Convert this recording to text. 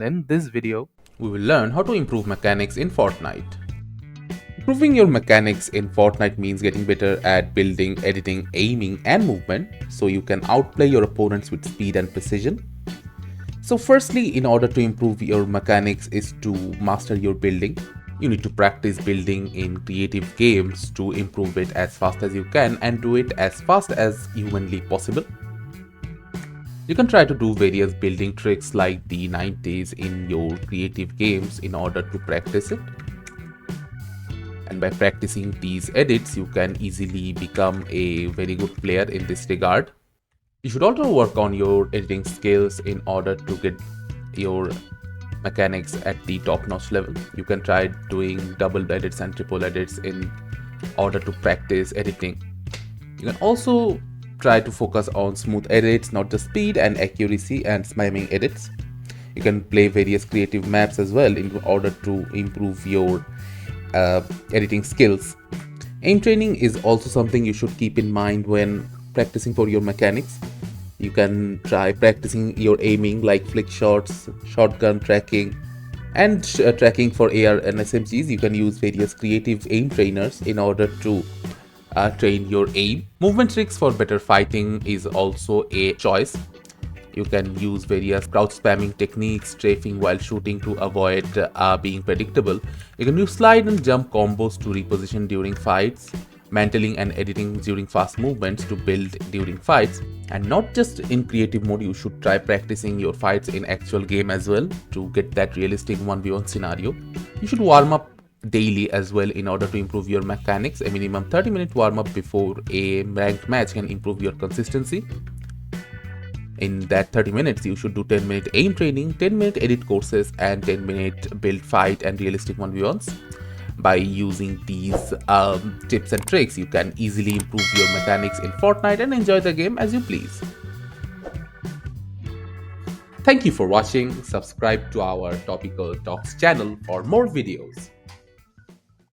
In this video, we will learn how to improve mechanics in Fortnite. Improving your mechanics in Fortnite means getting better at building, editing, aiming, and movement so you can outplay your opponents with speed and precision. So firstly, in order to improve your mechanics is to master your building. You need to practice building in creative games to improve it as fast as you can and do it as fast as humanly possible. You can try to do various building tricks like the 90s in your creative games in order to practice it. And by practicing these edits, you can easily become a very good player in this regard. You should also work on your editing skills in order to get your mechanics at the top-notch level. You can try doing double edits and triple edits in order to practice editing. You can also try to focus on smooth edits, not just speed and accuracy and spamming edits. You can play various creative maps as well in order to improve your editing skills. Aim training is also something you should keep in mind when practicing for your mechanics. You can try practicing your aiming like flick shots, shotgun tracking, and tracking for AR and SMGs. You can use various creative aim trainers in order to train your aim. Movement tricks for better fighting is also a choice. You can use various crouch spamming techniques, strafing while shooting to avoid being predictable. You can use slide and jump combos to reposition during fights, mantling and editing during fast movements to build during fights. And not just in creative mode, you should try practicing your fights in actual game as well to get that realistic 1v1 scenario. You should warm up daily as well in order to improve your mechanics. A minimum 30-minute warm-up before a ranked match can improve your consistency. In that 30 minutes, you should do 10-minute aim training, 10-minute edit courses, and 10-minute build fight and realistic 1v1s. By using these tips and tricks, you can easily improve your mechanics in Fortnite and enjoy the game as you please. Thank you for watching. Subscribe to our Topical Talks channel for more videos.